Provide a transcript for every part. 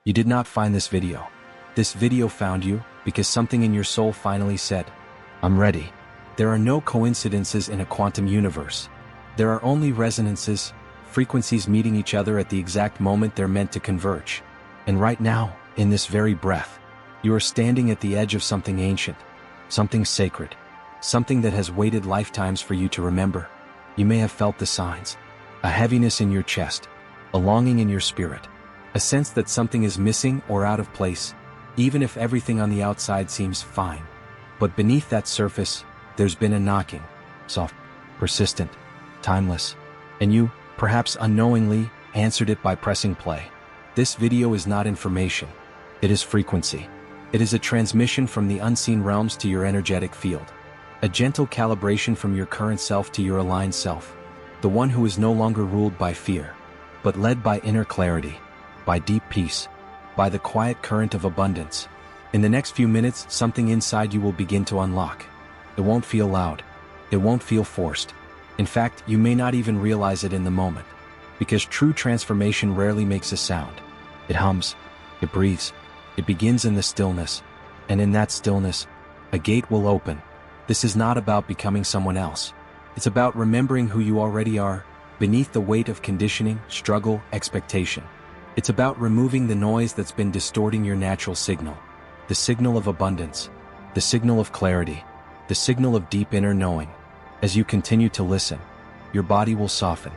You did not find this video. This video found you because something in your soul finally said, I'm ready. There are no coincidences in a quantum universe. There are only resonances, frequencies meeting each other at the exact moment they're meant to converge. And right now, in this very breath, you are standing at the edge of something ancient, something sacred, something that has waited lifetimes for you to remember. You may have felt the signs, a heaviness in your chest, a longing in your spirit, a sense that something is missing or out of place, even if everything on the outside seems fine. But beneath that surface, there's been a knocking, soft, persistent, timeless, and you, perhaps unknowingly, answered it by pressing play. This video is not information. It is frequency. It is a transmission from the unseen realms to your energetic field. A gentle calibration from your current self to your aligned self. The one who is no longer ruled by fear, but led by inner clarity, by deep peace, by the quiet current of abundance. In the next few minutes, something inside you will begin to unlock. It won't feel loud. It won't feel forced. In fact, you may not even realize it in the moment, because true transformation rarely makes a sound. It hums. It breathes. It begins in the stillness. And in that stillness, a gate will open. This is not about becoming someone else. It's about remembering who you already are, beneath the weight of conditioning, struggle, expectation. It's about removing the noise that's been distorting your natural signal. The signal of abundance. The signal of clarity. The signal of deep inner knowing. As you continue to listen, your body will soften,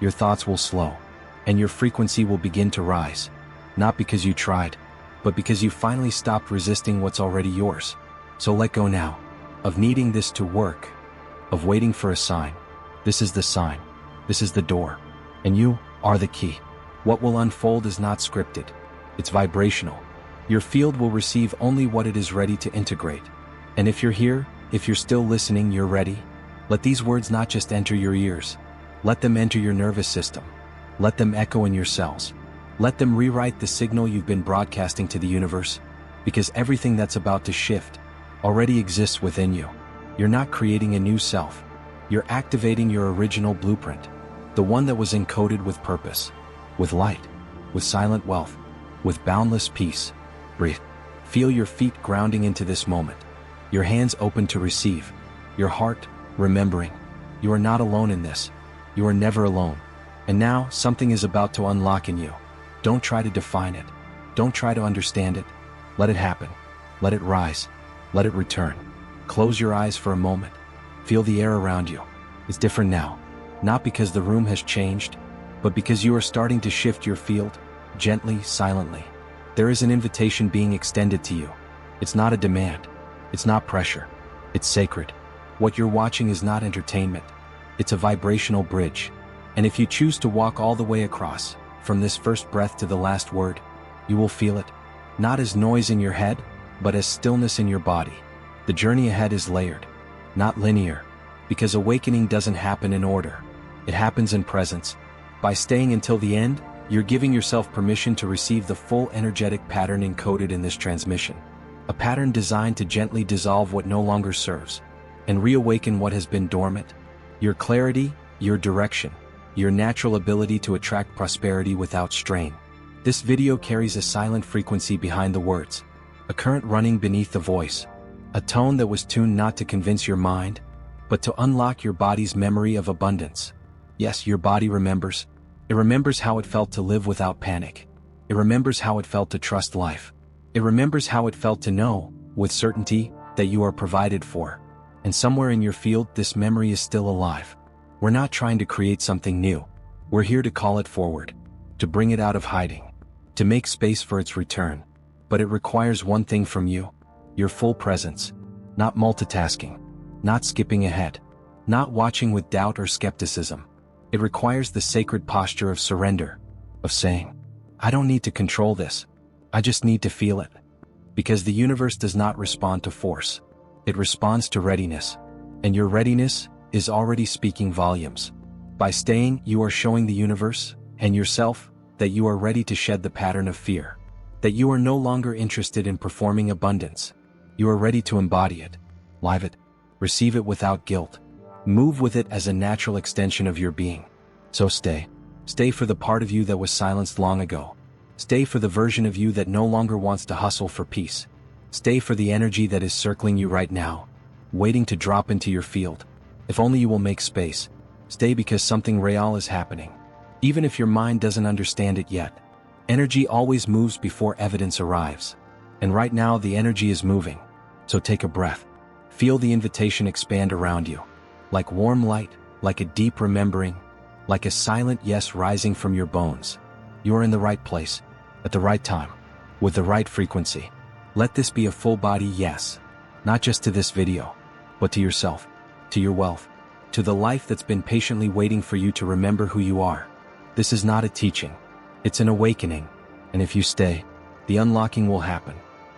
your thoughts will slow, and your frequency will begin to rise. Not because you tried, but because you finally stopped resisting what's already yours. So let go now, of needing this to work, of waiting for a sign. This is the sign. This is the door. And you are the key. What will unfold is not scripted. It's vibrational. Your field will receive only what it is ready to integrate. And if you're here, if you're still listening, you're ready. Let these words not just enter your ears. Let them enter your nervous system. Let them echo in your cells. Let them rewrite the signal you've been broadcasting to the universe. Because everything that's about to shift already exists within you. You're not creating a new self. You're activating your original blueprint. The one that was encoded with purpose, with light, with silent wealth, with boundless peace. Breathe. Feel your feet grounding into this moment. Your hands open to receive. Your heart remembering. You are not alone in this. You are never alone. And now, something is about to unlock in you. Don't try to define it. Don't try to understand it. Let it happen. Let it rise. Let it return. Close your eyes for a moment. Feel the air around you. It's different now. Not because the room has changed, but because you are starting to shift your field, gently, silently. There is an invitation being extended to you. It's not a demand. It's not pressure. It's sacred. What you're watching is not entertainment. It's a vibrational bridge. And if you choose to walk all the way across, from this first breath to the last word, you will feel it, not as noise in your head, but as stillness in your body. The journey ahead is layered, not linear, because awakening doesn't happen in order. It happens in presence. By staying until the end, you're giving yourself permission to receive the full energetic pattern encoded in this transmission. A pattern designed to gently dissolve what no longer serves, and reawaken what has been dormant. Your clarity, your direction, your natural ability to attract prosperity without strain. This video carries a silent frequency behind the words, a current running beneath the voice, a tone that was tuned not to convince your mind, but to unlock your body's memory of abundance. Yes, your body remembers. It remembers how it felt to live without panic. It remembers how it felt to trust life. It remembers how it felt to know, with certainty, that you are provided for. And somewhere in your field, this memory is still alive. We're not trying to create something new. We're here to call it forward, to bring it out of hiding, to make space for its return. But it requires one thing from you, your full presence, not multitasking, not skipping ahead, not watching with doubt or skepticism. It requires the sacred posture of surrender, of saying, I don't need to control this. I just need to feel it. Because the universe does not respond to force. It responds to readiness. And your readiness is already speaking volumes. By staying, you are showing the universe and yourself that you are ready to shed the pattern of fear. That you are no longer interested in performing abundance. You are ready to embody it, live it, receive it without guilt. Move with it as a natural extension of your being. So stay. Stay for the part of you that was silenced long ago. Stay for the version of you that no longer wants to hustle for peace. Stay for the energy that is circling you right now, waiting to drop into your field. If only you will make space. Stay because something real is happening. Even if your mind doesn't understand it yet. Energy always moves before evidence arrives. And right now the energy is moving. So take a breath. Feel the invitation expand around you. Like warm light, like a deep remembering, like a silent yes rising from your bones. You are in the right place, at the right time, with the right frequency. Let this be a full-body yes, not just to this video, but to yourself, to your wealth, to the life that's been patiently waiting for you to remember who you are. This is not a teaching, it's an awakening, and if you stay, the unlocking will happen.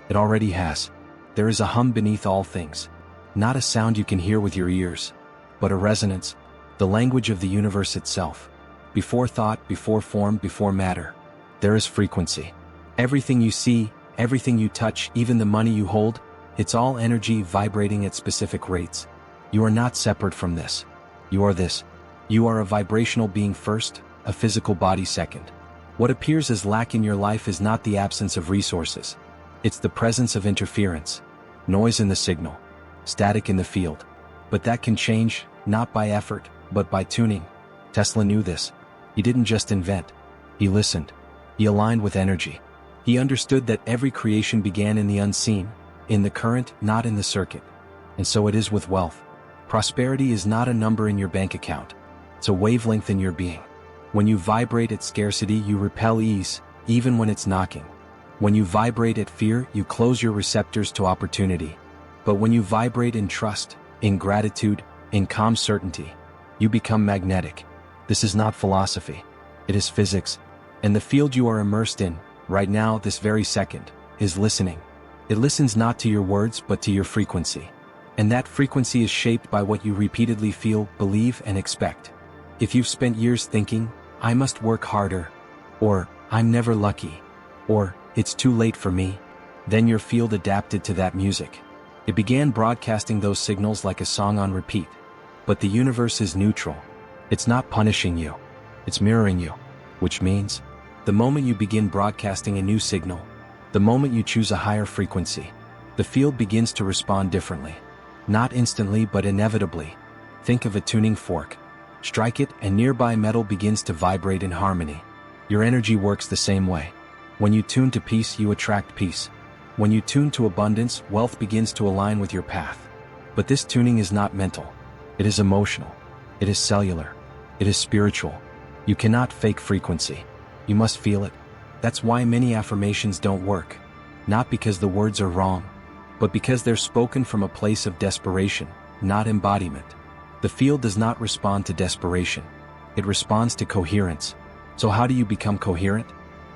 It already has. There is a hum beneath all things, not a sound you can hear with your ears, but a resonance, the language of the universe itself. Before thought, before form, before matter, there is frequency. Everything you see, everything you touch, even the money you hold, it's all energy vibrating at specific rates. You are not separate from this. You are this. You are a vibrational being first, a physical body second. What appears as lack in your life is not the absence of resources. It's the presence of interference, noise in the signal, static in the field. But that can change, not by effort, but by tuning. Tesla knew this. He didn't just invent. He listened. He aligned with energy. He understood that every creation began in the unseen, in the current, not in the circuit. And so it is with wealth. Prosperity is not a number in your bank account. It's a wavelength in your being. When you vibrate at scarcity, you repel ease, even when it's knocking. When you vibrate at fear, you close your receptors to opportunity. But when you vibrate in trust, in gratitude, in calm certainty, you become magnetic. This is not philosophy. It is physics. And the field you are immersed in, right now, this very second, is listening. It listens not to your words, but to your frequency. And that frequency is shaped by what you repeatedly feel, believe, and expect. If you've spent years thinking, I must work harder, or I'm never lucky, or it's too late for me, then your field adapted to that music. It began broadcasting those signals like a song on repeat. But the universe is neutral. It's not punishing you. It's mirroring you. Which means, the moment you begin broadcasting a new signal, the moment you choose a higher frequency, the field begins to respond differently. Not instantly, but inevitably. Think of a tuning fork. Strike it, and nearby metal begins to vibrate in harmony. Your energy works the same way. When you tune to peace, you attract peace. When you tune to abundance, wealth begins to align with your path. But this tuning is not mental. It is emotional. It is cellular. It is spiritual. You cannot fake frequency. You must feel it. That's why many affirmations don't work. Not because the words are wrong, but because they're spoken from a place of desperation, not embodiment. The field does not respond to desperation. It responds to coherence. So how do you become coherent?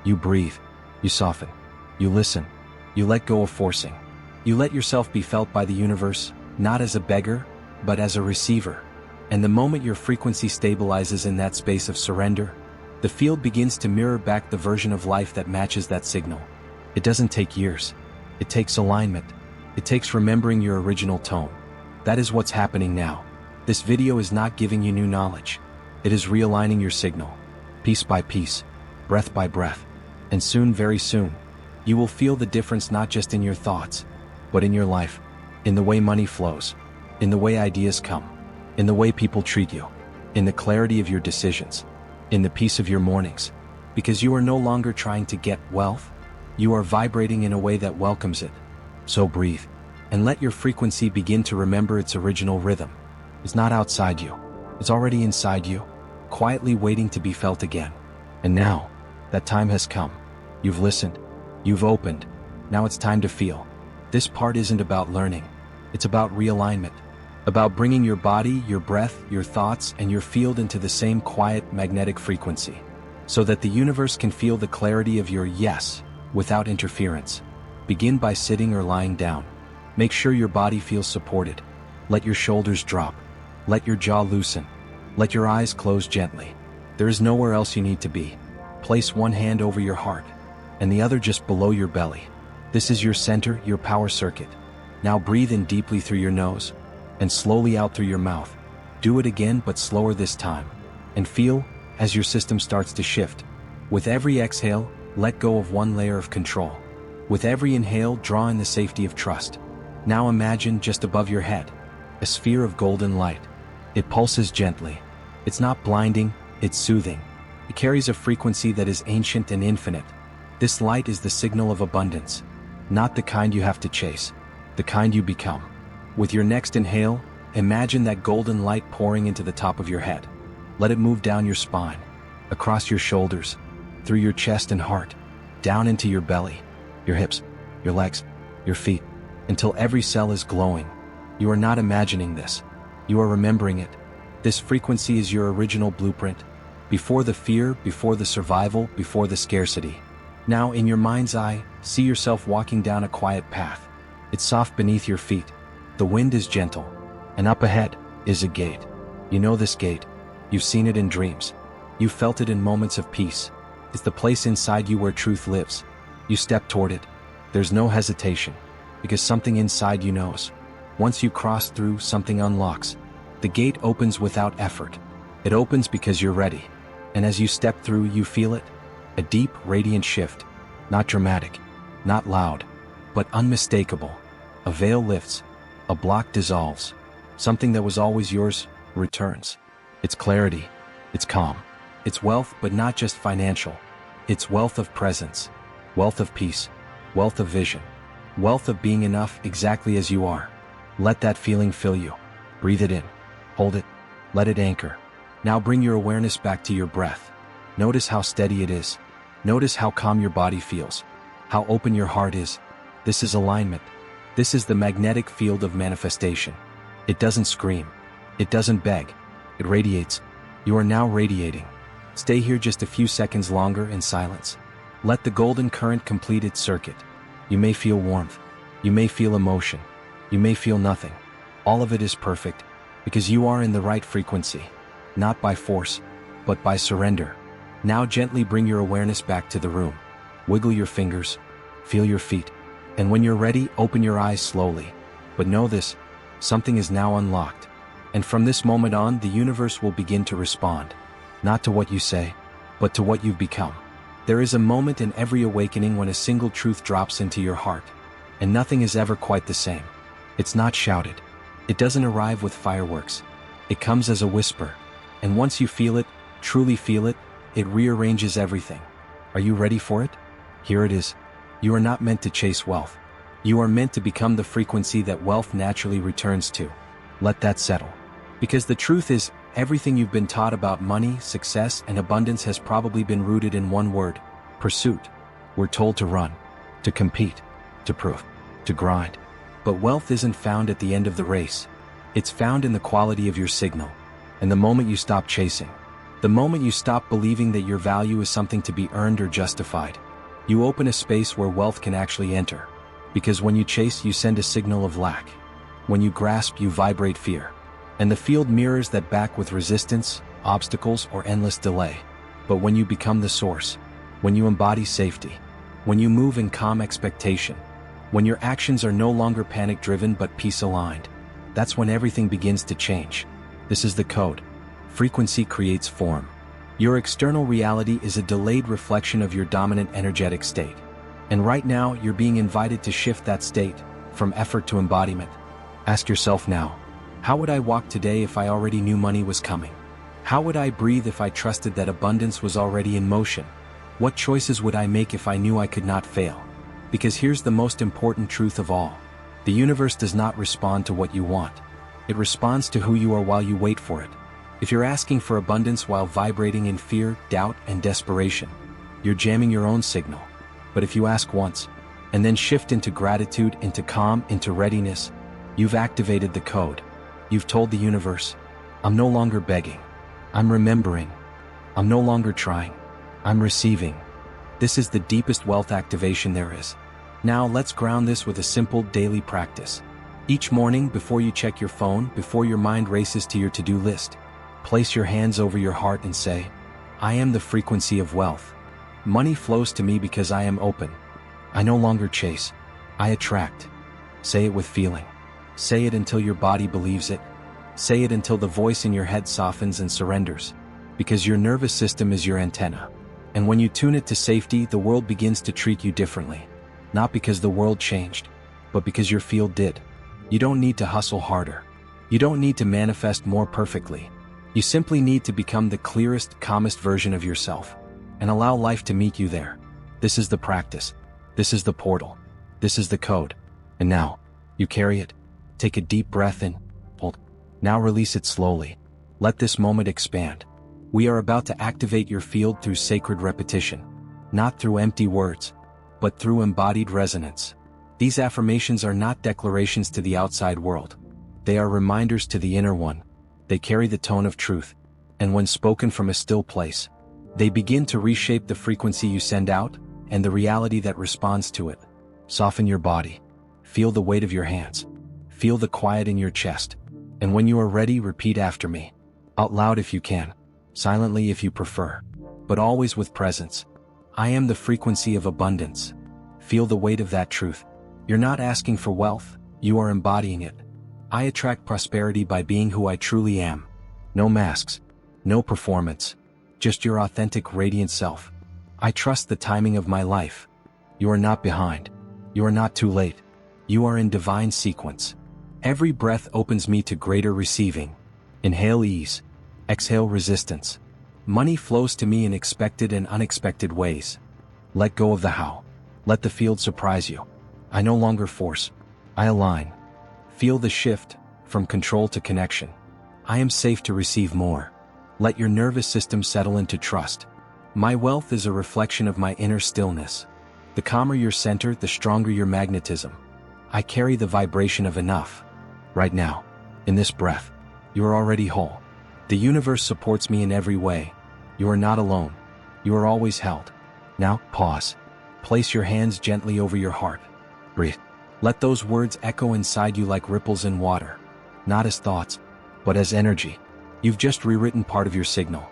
You breathe. You soften. You listen. You let go of forcing. You let yourself be felt by the universe, not as a beggar, but as a receiver. And the moment your frequency stabilizes in that space of surrender, the field begins to mirror back the version of life that matches that signal. It doesn't take years. It takes alignment. It takes remembering your original tone. That is what's happening now. This video is not giving you new knowledge. It is realigning your signal, piece by piece, breath by breath. And soon, very soon, you will feel the difference not just in your thoughts, but in your life, in the way money flows, in the way ideas come, in the way people treat you, in the clarity of your decisions, in the peace of your mornings. Because you are no longer trying to get wealth, you are vibrating in a way that welcomes it. So breathe, and let your frequency begin to remember its original rhythm. It's not outside you. It's already inside you, quietly waiting to be felt again. And now, that time has come. You've listened. You've opened. Now it's time to feel. This part isn't about learning. It's about realignment. About bringing your body, your breath, your thoughts, and your field into the same quiet, magnetic frequency. So that the universe can feel the clarity of your yes, without interference. Begin by sitting or lying down. Make sure your body feels supported. Let your shoulders drop. Let your jaw loosen. Let your eyes close gently. There is nowhere else you need to be. Place one hand over your heart, and the other just below your belly. This is your center, your power circuit. Now breathe in deeply through your nose, and slowly out through your mouth. Do it again, but slower this time. And feel, as your system starts to shift. With every exhale, Let go of one layer of control. With every inhale, draw in the safety of trust. Now imagine just above your head, a sphere of golden light. It pulses gently. It's not blinding, it's soothing. It carries a frequency that is ancient and infinite. This light is the signal of abundance, not the kind you have to chase, the kind you become. With your next inhale, imagine that golden light pouring into the top of your head. Let it move down your spine, across your shoulders, through your chest and heart, down into your belly, your hips, your legs, your feet, until every cell is glowing. You are not imagining this. You are remembering it. This frequency is your original blueprint. Before the fear, before the survival, before the scarcity. Now, in your mind's eye, see yourself walking down a quiet path. It's soft beneath your feet. The wind is gentle. And up ahead is a gate. You know this gate. You've seen it in dreams. You've felt it in moments of peace. It's the place inside you where truth lives. You step toward it. There's no hesitation, because something inside you knows. Once you cross through, something unlocks. The gate opens without effort. It opens because you're ready. And as you step through, you feel it. A deep, radiant shift. Not dramatic, not loud, but unmistakable. A veil lifts. A block dissolves. Something that was always yours returns. It's clarity. It's calm. It's wealth, but not just financial. It's wealth of presence. Wealth of peace. Wealth of vision. Wealth of being enough exactly as you are. Let that feeling fill you. Breathe it in. Hold it. Let it anchor. Now bring your awareness back to your breath. Notice how steady it is. Notice how calm your body feels. How open your heart is. This is alignment. This is the magnetic field of manifestation. It doesn't scream. It doesn't beg. It radiates. You are now radiating. Stay here just a few seconds longer in silence. Let the golden current complete its circuit. You may feel warmth. You may feel emotion. You may feel nothing. All of it is perfect, because you are in the right frequency. Not by force, but by surrender. Now gently bring your awareness back to the room. Wiggle your fingers. Feel your feet. And when you're ready, open your eyes slowly. But know this, something is now unlocked. And from this moment on, the universe will begin to respond. Not to what you say, but to what you've become. There is a moment in every awakening when a single truth drops into your heart. And nothing is ever quite the same. It's not shouted. It doesn't arrive with fireworks. It comes as a whisper. And once you feel it, truly feel it, it rearranges everything. Are you ready for it? Here it is. You are not meant to chase wealth. You are meant to become the frequency that wealth naturally returns to. Let that settle. Because the truth is, everything you've been taught about money, success, and abundance has probably been rooted in one word: pursuit. We're told to run, to compete, to prove, to grind. But wealth isn't found at the end of the race. It's found in the quality of your signal. And the moment you stop chasing, the moment you stop believing that your value is something to be earned or justified, you open a space where wealth can actually enter. Because when you chase, you send a signal of lack. When you grasp, you vibrate fear. And the field mirrors that back with resistance, obstacles, or endless delay. But when you become the source, when you embody safety, when you move in calm expectation, when your actions are no longer panic-driven but peace-aligned, that's when everything begins to change. This is the code. Frequency creates form. Your external reality is a delayed reflection of your dominant energetic state. And right now, you're being invited to shift that state from effort to embodiment. Ask yourself now, how would I walk today if I already knew money was coming? How would I breathe if I trusted that abundance was already in motion? What choices would I make if I knew I could not fail? Because here's the most important truth of all. The universe does not respond to what you want. It responds to who you are while you wait for it. If you're asking for abundance while vibrating in fear, doubt, and desperation, you're jamming your own signal. But if you ask once, and then shift into gratitude, into calm, into readiness, you've activated the code. You've told the universe, I'm no longer begging. I'm remembering. I'm no longer trying. I'm receiving. This is the deepest wealth activation there is. Now let's ground this with a simple daily practice. Each morning, before you check your phone, before your mind races to your to-do list, place your hands over your heart and say, I am the frequency of wealth. Money flows to me because I am open. I no longer chase. I attract. Say it with feeling. Say it until your body believes it. Say it until the voice in your head softens and surrenders. Because your nervous system is your antenna. And when you tune it to safety, the world begins to treat you differently. Not because the world changed, but because your field did. You don't need to hustle harder. You don't need to manifest more perfectly. You simply need to become the clearest, calmest version of yourself, and allow life to meet you there. This is the practice. This is the portal. This is the code. And now, you carry it. Take a deep breath in, hold. Now release it slowly. Let this moment expand. We are about to activate your field through sacred repetition, not through empty words, but through embodied resonance. These affirmations are not declarations to the outside world. They are reminders to the inner one. They carry the tone of truth, and when spoken from a still place, they begin to reshape the frequency you send out and the reality that responds to it. Soften your body. Feel the weight of your hands. Feel the quiet in your chest. And when you are ready, repeat after me. Out loud if you can, silently if you prefer, but always with presence. I am the frequency of abundance. Feel the weight of that truth. You're not asking for wealth, you are embodying it. I attract prosperity by being who I truly am. No masks, no performance, just your authentic, radiant self. I trust the timing of my life. You are not behind. You are not too late. You are in divine sequence. Every breath opens me to greater receiving. Inhale ease. Exhale resistance. Money flows to me in expected and unexpected ways. Let go of the how. Let the field surprise you. I no longer force. I align. Feel the shift from control to connection. I am safe to receive more. Let your nervous system settle into trust. My wealth is a reflection of my inner stillness. The calmer your center, the stronger your magnetism. I carry the vibration of enough. Right now, in this breath, you are already whole. The universe supports me in every way. You are not alone. You are always held. Now, pause. Place your hands gently over your heart. Breathe. Let those words echo inside you like ripples in water. Not as thoughts, but as energy. You've just rewritten part of your signal.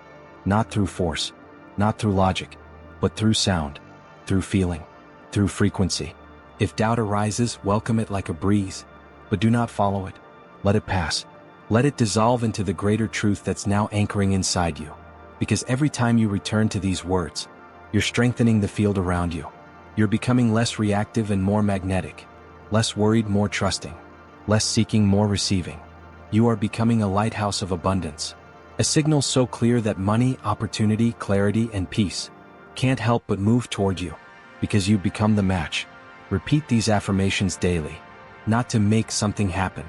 Not through force, not through logic, but through sound, through feeling, through frequency. If doubt arises, welcome it like a breeze, but do not follow it. Let it pass. Let it dissolve into the greater truth that's now anchoring inside you. Because every time you return to these words, you're strengthening the field around you. You're becoming less reactive and more magnetic. Less worried, more trusting. Less seeking, more receiving. You are becoming a lighthouse of abundance. A signal so clear that money, opportunity, clarity, and peace can't help but move toward you, because you become the match. Repeat these affirmations daily, not to make something happen,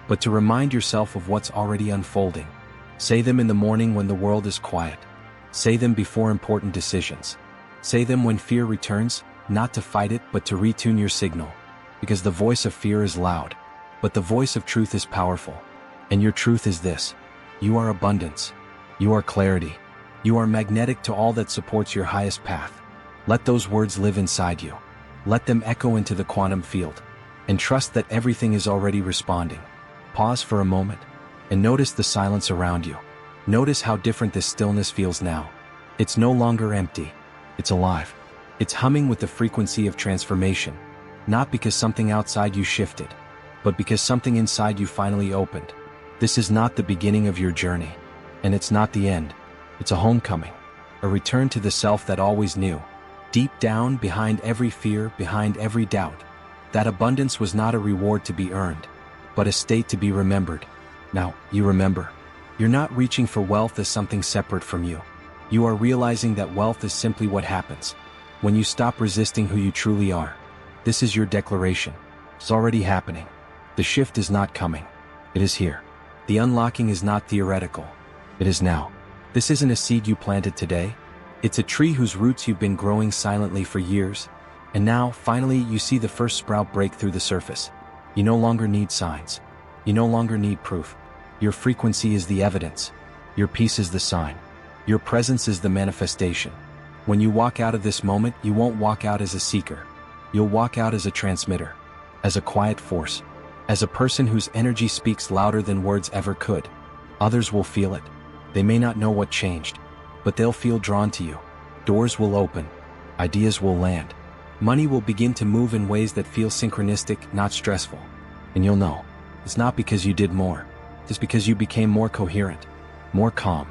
but to remind yourself of what's already unfolding. Say them in the morning when the world is quiet. Say them before important decisions. Say them when fear returns, not to fight it, but to retune your signal. Because the voice of fear is loud, but the voice of truth is powerful. And your truth is this: you are abundance. You are clarity. You are magnetic to all that supports your highest path. Let those words live inside you. Let them echo into the quantum field. And trust that everything is already responding. Pause for a moment and notice the silence around you. Notice how different this stillness feels now. It's no longer empty. It's alive. It's humming with the frequency of transformation. Not because something outside you shifted, but because something inside you finally opened. This is not the beginning of your journey, and it's not the end. It's a homecoming, a return to the self that always knew. Deep down, behind every fear, behind every doubt, that abundance was not a reward to be earned, but a state to be remembered. Now, you remember. You're not reaching for wealth as something separate from you. You are realizing that wealth is simply what happens when you stop resisting who you truly are. This is your declaration. It's already happening. The shift is not coming. It is here. The unlocking is not theoretical. It is now. This isn't a seed you planted today. It's a tree whose roots you've been growing silently for years. And now, finally, you see the first sprout break through the surface. You no longer need signs. You no longer need proof. Your frequency is the evidence. Your peace is the sign. Your presence is the manifestation. When you walk out of this moment, you won't walk out as a seeker. You'll walk out as a transmitter, as a quiet force, as a person whose energy speaks louder than words ever could. Others will feel it. They may not know what changed, but they'll feel drawn to you. Doors will open. Ideas will land. Money will begin to move in ways that feel synchronistic, not stressful. And you'll know, it's not because you did more. It's because you became more coherent, more calm,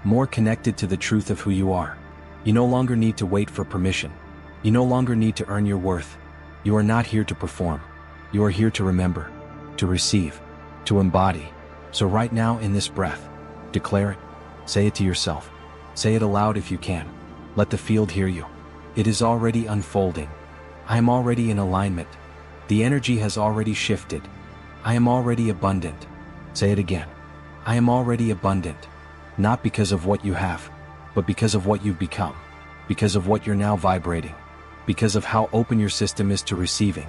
more connected to the truth of who you are. You no longer need to wait for permission. You no longer need to earn your worth. You are not here to perform. You are here to remember, to receive, to embody. So right now in this breath, declare it. Say it to yourself. Say it aloud if you can. Let the field hear you. It is already unfolding. I am already in alignment. The energy has already shifted. I am already abundant. Say it again. I am already abundant. Not because of what you have, but because of what you've become. Because of what you're now vibrating. Because of how open your system is to receiving.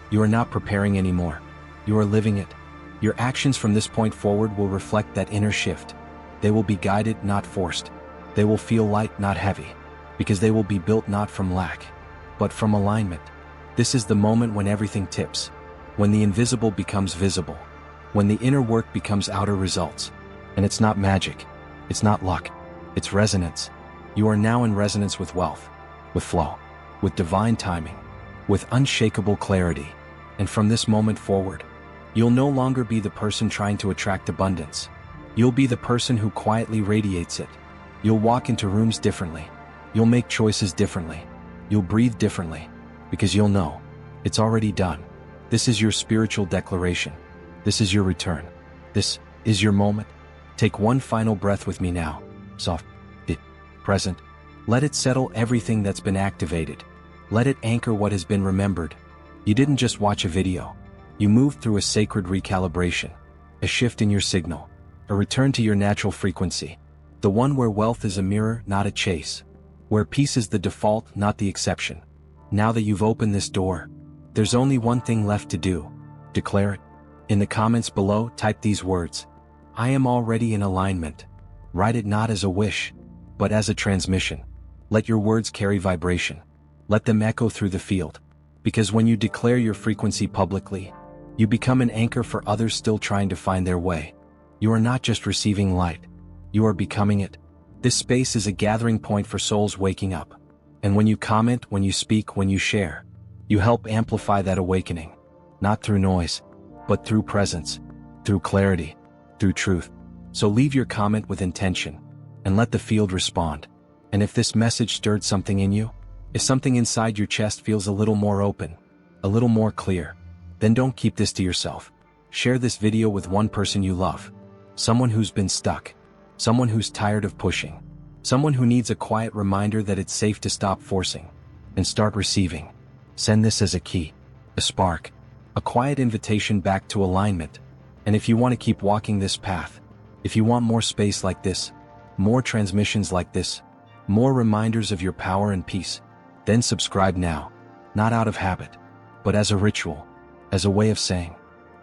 You are not preparing anymore. You are living it. Your actions from this point forward will reflect that inner shift. They will be guided, not forced. They will feel light, not heavy. Because they will be built not from lack, but from alignment. This is the moment when everything tips. When the invisible becomes visible. When the inner work becomes outer results. And it's not magic. It's not luck. It's resonance. You are now in resonance with wealth, with flow, with divine timing, with unshakable clarity. And from this moment forward, you'll no longer be the person trying to attract abundance. You'll be the person who quietly radiates it. You'll walk into rooms differently. You'll make choices differently. You'll breathe differently. Because you'll know, it's already done. This is your spiritual declaration. This is your return. This is your moment. Take one final breath with me now. Soft, deep, present. Let it settle everything that's been activated. Let it anchor what has been remembered. You didn't just watch a video. You moved through a sacred recalibration, a shift in your signal, a return to your natural frequency, the one where wealth is a mirror, not a chase, where peace is the default, not the exception. Now that you've opened this door, there's only one thing left to do. Declare it. In the comments below, type these words. I am already in alignment. Write it not as a wish, but as a transmission. Let your words carry vibration. Let them echo through the field. Because when you declare your frequency publicly, you become an anchor for others still trying to find their way. You are not just receiving light. You are becoming it. This space is a gathering point for souls waking up. And when you comment, when you speak, when you share, you help amplify that awakening. Not through noise, but through presence, through clarity, through truth. So leave your comment with intention, and let the field respond. And if this message stirred something in you, if something inside your chest feels a little more open, a little more clear, then don't keep this to yourself. Share this video with one person you love. Someone who's been stuck. Someone who's tired of pushing. Someone who needs a quiet reminder that it's safe to stop forcing and start receiving. Send this as a key, a spark, a quiet invitation back to alignment. And if you want to keep walking this path, if you want more space like this, more transmissions like this, more reminders of your power and peace, then subscribe now, not out of habit, but as a ritual, as a way of saying,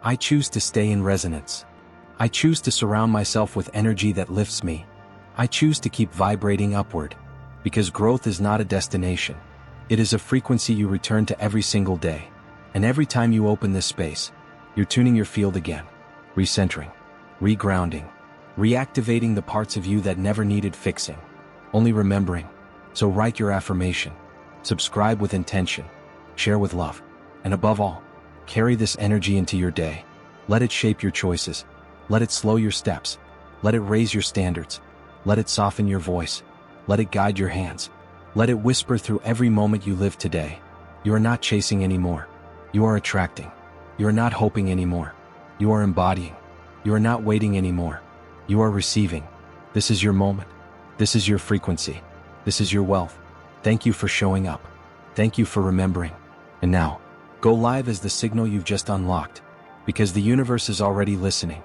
I choose to stay in resonance. I choose to surround myself with energy that lifts me. I choose to keep vibrating upward, because growth is not a destination. It is a frequency you return to every single day. And every time you open this space, you're tuning your field again, recentering, regrounding, reactivating the parts of you that never needed fixing, only remembering. So write your affirmation, subscribe with intention, share with love, and above all, carry this energy into your day. Let it shape your choices. Let it slow your steps. Let it raise your standards. Let it soften your voice. Let it guide your hands. Let it whisper through every moment you live today. You are not chasing anymore. You are attracting. You are not hoping anymore. You are embodying. You are not waiting anymore. You are receiving. This is your moment. This is your frequency. This is your wealth. Thank you for showing up. Thank you for remembering. And now, go live as the signal you've just unlocked, because the universe is already listening.